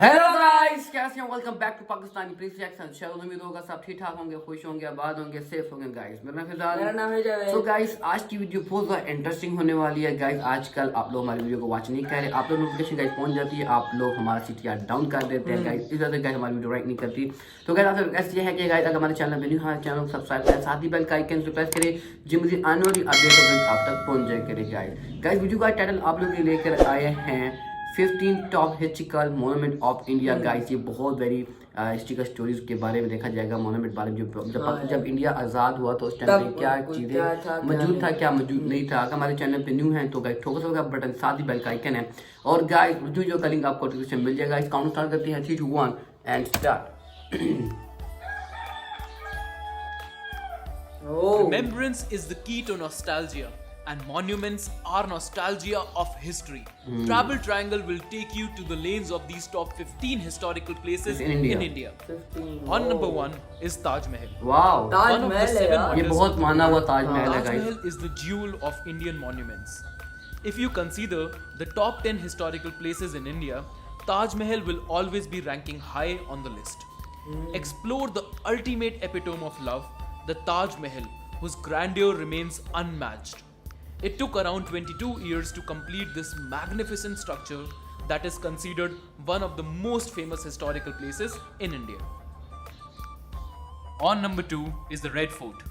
Hello guys, कैसे हैं? Welcome back to Pakistani please reaction channel. उम्मीद होगा सब ठीक ठाक होंगे, खुश होंगे, आबाद होंगे, सेफ होंगे। गाइस मेरा नाम है जावेद। तो गाइस आज की वीडियो बहुत ज़्यादा इंटरेस्टिंग होने वाली है। गाइस आजकल आप लोग हमारी वीडियो को वॉच नहीं कर रहे, आप लोग नोटिफिकेशन गाइस पहुंच जाती है, आप लोग हमारा CTR डाउन कर देते हैं गाइस, इस वजह से गाइस हमारी वीडियो राइट नहीं करती। तो गाइस आपसे रिक्वेस्ट ये है कि गाइस अगर हमारे चैनल में न्यू है, चैनल को सब्सक्राइब करें, साथ ही बेल का आइकन प्रेस करें, जो मुझे आने वाली अपडेट आप तक पहुंच जाए करे। गाइस वीडियो का टाइटल आप लोग लेकर आए हैं 15 top historical monument of India. Guys ये बहुत वेरी हिस्ट्रिकल स्टोरीज के बारे में देखा जाएगा, मोनूमेंट बारे में जब इंडिया आज़ाद हुआ तो उस टाइम पे क्या चीज़ें मौजूद था, क्या मौजूद नहीं था। अगर हमारे चैनल पे न्यू है तो गाइस ठोकर का बटन, साथ ही बेल का आइकन है। और गाइस वीडियो का लिंक आपको डिस्क्रिप्शन मिल जाएगा। इस काउंट स्टार्ट करते हैं 3, 2, 1 and start. Remembrance is the key to nostalgia, and monuments are nostalgia of history. TravelTriangle will take you to the lanes of these top 15 historical places in India. 15. On number 1 is Taj Mahal. Wow, Taj One of the महल है 7 यार। ये wonders बहुत of the माना हुआ world. Taj Mahal है Taj guys. Mahal is the jewel of Indian monuments. If you consider the top 10 historical places in India, Taj Mahal will always be ranking high on the list. Explore the ultimate epitome of love, the Taj Mahal, whose grandeur remains unmatched. It took around 22 years to complete this magnificent structure that is considered one of the most famous historical places in India. On number 2 is the Red Fort.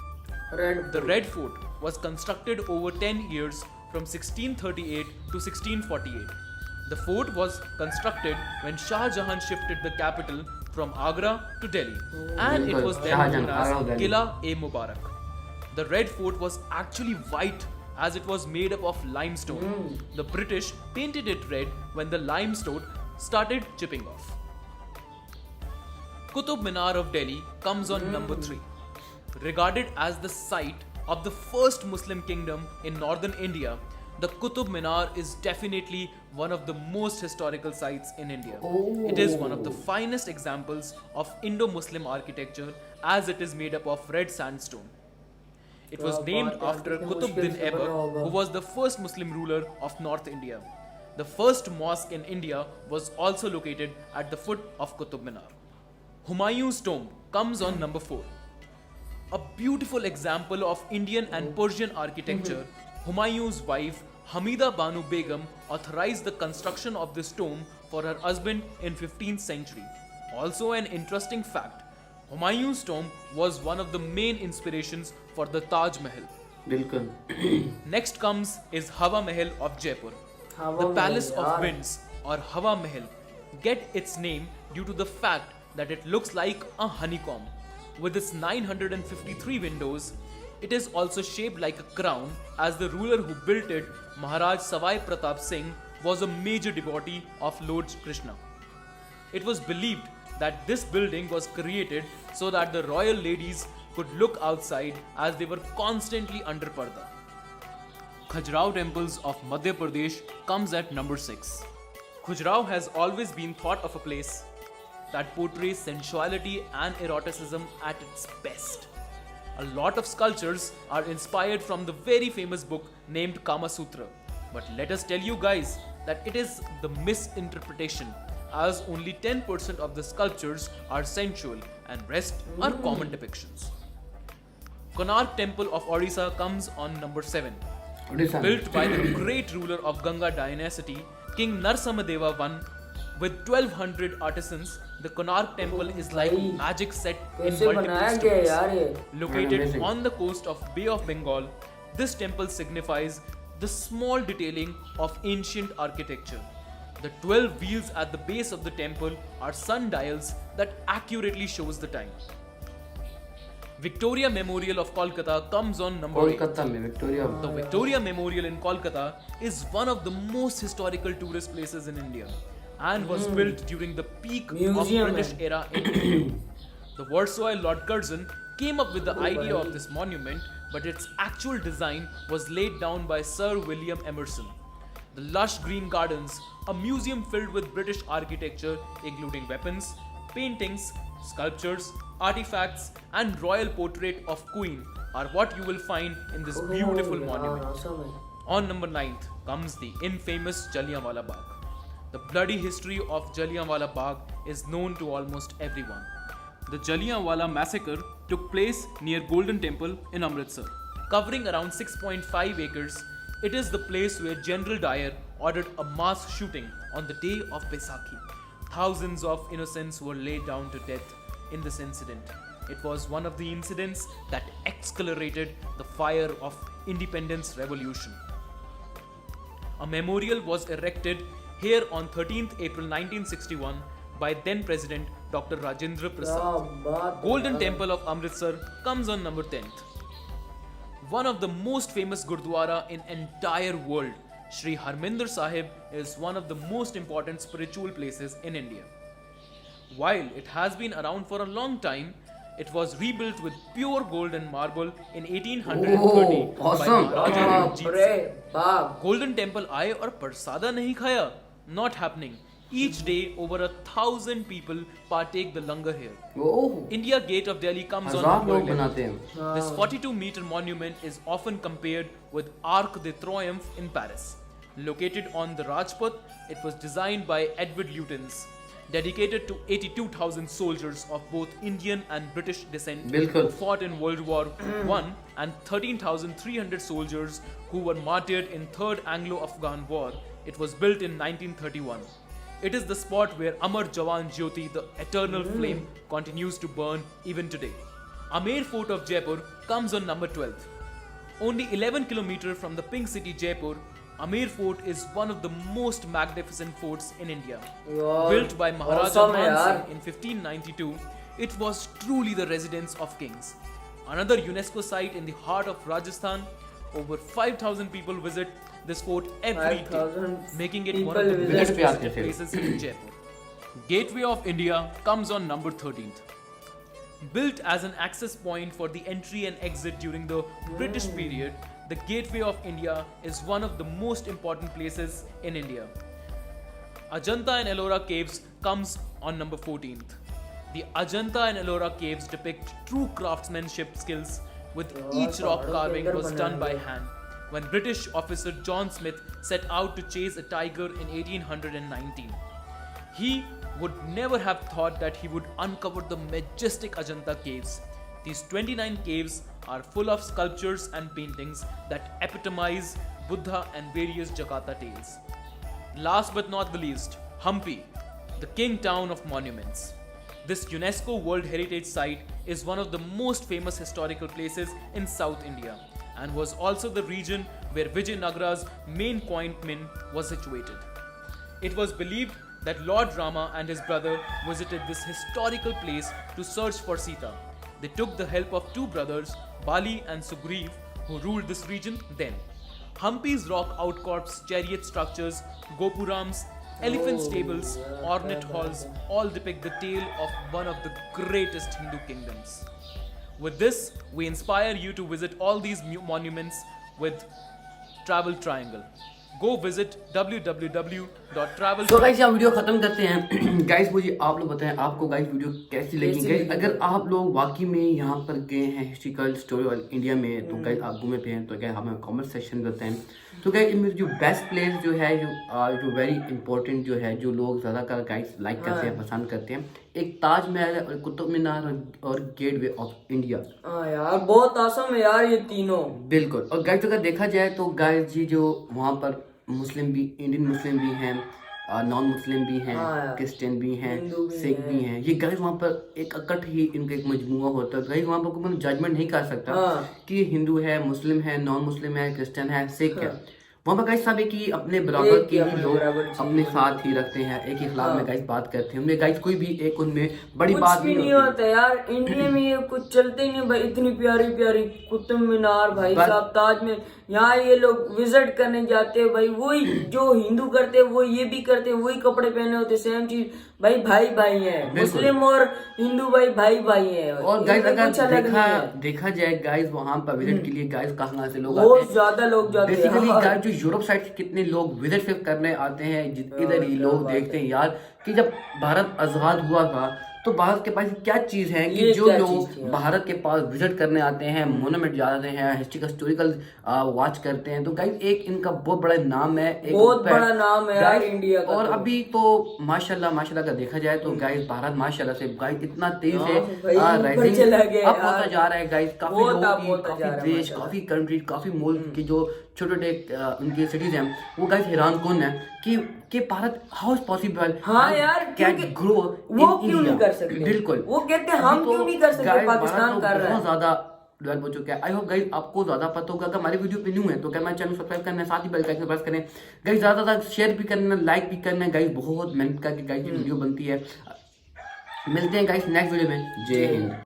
The Red Fort was constructed over 10 years from 1638 to 1648. The fort was constructed when Shah Jahan shifted the capital from Agra to Delhi, and it was then known as Qila-e-Mubarak. The Red Fort was actually white as it was made up of limestone. The British painted it red when the limestone started chipping off. Qutub Minar of Delhi comes on number 3. Regarded as the site of the first Muslim kingdom in northern India, the Qutub Minar is definitely one of the most historical sites in India. It is one of the finest examples of Indo-Muslim architecture as it is made up of red sandstone. It was named after Qutb bin Aibak, who was the first Muslim ruler of North India. The first mosque in India was also located at the foot of Qutub Minar. Humayun's tomb comes on number 4. A beautiful example of Indian and Persian architecture, Humayun's wife Hamida Banu Begum authorized the construction of this tomb for her husband in 15th century. Also an interesting fact, Humayun's tomb was one of the main inspirations for the Taj Mahal. बिल्कुल। Next comes is Hawa Mahal of Jaipur. The Palace of Winds or Hawa Mahal get its name due to the fact that it looks like a honeycomb. With its 953 windows, it is also shaped like a crown, as the ruler who built it, Maharaj Savai Pratap Singh, was a major devotee of Lord Krishna. It was believed that this building was created so that the royal ladies could look outside as they were constantly under parda. Khajuraho temples of Madhya Pradesh comes at number 6. Khajuraho has always been thought of a place that portrays sensuality and eroticism at its best. A lot of sculptures are inspired from the very famous book named Kama Sutra. But let us tell you guys that it is the misinterpretation, as only 10% of the sculptures are sensual and rest are common depictions. Konark Temple of Odisha comes on number 7. Built by the great ruler of Ganga dynasty, King Narsamadeva I, with 1200 artisans, the Konark Temple is like magic set in multiple stories. Located on the coast of Bay of Bengal, this temple signifies the small detailing of ancient architecture. The 12 wheels at the base of the temple are sundials that accurately shows the time. Victoria Memorial of Kolkata comes on number 8. The Victoria Memorial in Kolkata is one of the most historical tourist places in India and was built during the peak of British era in India. The Viceroy Lord Curzon came up with the idea of this monument, but its actual design was laid down by Sir William Emerson. The lush green gardens, a museum filled with British architecture including weapons, paintings, sculptures, artifacts and royal portrait of Queen are what you will find in this beautiful monument. On number 9th comes the infamous Jallianwala Bagh. The bloody history of Jallianwala Bagh is known to almost everyone. The Jallianwala massacre took place near Golden Temple in Amritsar. Covering around 6.5 acres, it is the place where General Dyer ordered a mass shooting on the day of Baisakhi. Thousands of innocents were laid down to death in this incident. It was one of the incidents that accelerated the fire of independence revolution. A memorial was erected here on 13th April 1961 by then President Dr. Rajendra Prasad. Golden Temple of Amritsar comes on number 10th. One of the most famous Gurdwara in entire world, Sri Harmandir Sahib, is one of the most important spiritual places in India. While it has been around for a long time, it was rebuilt with pure gold and marble in 1830 by Maharaja Ranjit Singh. Golden Temple आए और प्रसादा नहीं खाया? Not happening. Each day, over 1,000 people partake the langar here. India Gate of Delhi comes on number 11. This 42-meter monument is often compared with Arc de Triomphe in Paris. Located on the Rajpath, it was designed by Edward Lutyens. Dedicated to 82,000 soldiers of both Indian and British descent who fought in World War I and 13,300 soldiers who were martyred in Third Anglo-Afghan War. It was built in 1931. It is the spot where Amar Jawan Jyoti, the eternal flame, continues to burn even today. Amer Fort of Jaipur comes on number 12. Only 11 km from the Pink City Jaipur, Amer Fort is one of the most magnificent forts in India. Built by Maharaja Man Singh in 1592, it was truly the residence of kings. Another UNESCO site in the heart of Rajasthan, over 5,000 people visit this fort every day, making it one of the best places in Jaipur. Gateway of India comes on number 13th. Built as an access point for the entry and exit during the British period, the Gateway of India is one of the most important places in India. Ajanta and Ellora caves comes on number 14th. The Ajanta and Ellora caves depict true craftsmanship skills, with each rock carving was done by hand. When British officer John Smith set out to chase a tiger in 1819, he would never have thought that he would uncover the majestic Ajanta caves. These 29 caves are full of sculptures and paintings that epitomize Buddha and various Jakarta tales. Last but not the least, Hampi, the king town of monuments. This UNESCO World Heritage Site is one of the most famous historical places in South India and was also the region where Vijayanagara's main coin mint was situated. It was believed that Lord Rama and his brother visited this historical place to search for Sita. They took the help of two brothers, Bali and Sugriv, who ruled this region then. Hampi's rock outcrops, chariot structures, gopurams, elephant stables, ornate halls all depict the tale of one of the greatest Hindu kingdoms. With this, we inspire you to visit all these monuments with Travel Triangle. Go visit www.travel. तो guys यहाँ video खत्म करते हैं। Guys मुझे आप लोग बताएं आपको गाइस वीडियो कैसी लगी। गाइस अगर आप लोग वाकई में यहाँ पर गए हैं हिस्ट्रिकल स्टोरी और इंडिया में, तो गाइस आप घूमे पे हैं तो गाइस हमें कमेंट सेक्शन में बताएं। तो गाइस इनमें जो बेस्ट प्लेस जो है जो वेरी इंपॉर्टेंट जो है जो लोग ज़्यादातर गाइस लाइक करते हैं पसंद करते हैं, एक ताजमहल है और कुतुब मीनार और गेटवे ऑफ इंडिया। यार बहुत आसम है यार ये तीनों। बिल्कुल। और गाइस अगर देखा जाए तो गाइस जी जो वहाँ पर मुस्लिम भी, इंडियन मुस्लिम भी हैं, नॉन मुस्लिम भी हैं, क्रिश्चियन भी हैं, सिख भी हैं। ये गाइस वहाँ पर एक इकट्ठ ही इनका एक मजमुआ होता है। गाइस वहाँ पर कोई जजमेंट नहीं कर सकता कि ये हिंदू है, मुस्लिम है, नॉन मुस्लिम है, क्रिश्चियन है, सिख है। वहाँ पर गाइस सब एक ही अपने बराबर के ही लोग अपने साथ ही रखते हैं, एक ही खिलाफ में गाइस बात करते हैं। उनमें गाइस कोई भी एक उनमें बड़ी बात नहीं होता यार। इंडिया में ये कुछ चलते ही नहीं भाई। इतनी प्यारी प्यारी कुतुब मीनार भाई साहब, ताजमहल, यहाँ ये लोग विजिट करने जाते हैं भाई। वही जो हिंदू करते हैं वो ये भी करते हैं, वही कपड़े पहने होते, सेम चीज भाई। भाई भाई है, मुस्लिम और हिंदू भाई भाई भाई है। और गाइस अगर देखा जाए गाइस वहाँ पर विजिट के लिए गाइस कहाँ से लोग बहुत ज्यादा लोग जाते हैं। बेसिकली गाइस जो यूरोप साइड से कितने लोग विजिट करने आते हैं, इधर ही लोग देखते हैं यार कि जब भारत आजाद हुआ था तो भारत के पास क्या चीज है कि जो लोग भारत के पास विजिट करने आते हैं, मोनूमेंट जाते हैं, हिस्टोरिकल वॉच करते हैं, तो गाइस एक इनका बहुत बड़ा नाम है, एक बहुत बड़ा नाम है यार इंडिया का। और अभी तो माशाल्लाह का देखा जाए तो गाइस भारत माशाल्लाह से गाइस इतना तेज है राइजिंग अप होता जा रहा है गाइस। काफी लोग, काफी देश, काफी कंट्री, काफी मुल्क की जो छोटे उनकी सिटीज हैं वो गाइस हैरान कौन है कि भारत हाउ इज पॉसिबल, हाँ यार कैन ग्रो, वो क्यों नहीं कर सकते, बिल्कुल वो कहते हैं हम क्यों नहीं कर सकते, पाकिस्तान कर रहा है बहुत ज्यादा डेवलप हो चुका है। आई होप गाइस आपको ज्यादा पता होगा। अगर हमारी वीडियो पे न्यू है तो क्या हमारे चैनल सब्सक्राइब करना है, साथ ही बेल आइकन प्रेस करें गाइस, ज्यादा शेयर भी करना, लाइक भी करना है गाइस, बहुत मेहनत करके गाइस वीडियो बनती है। मिलते हैं गाइस नेक्स्ट वीडियो में। जय हिंद।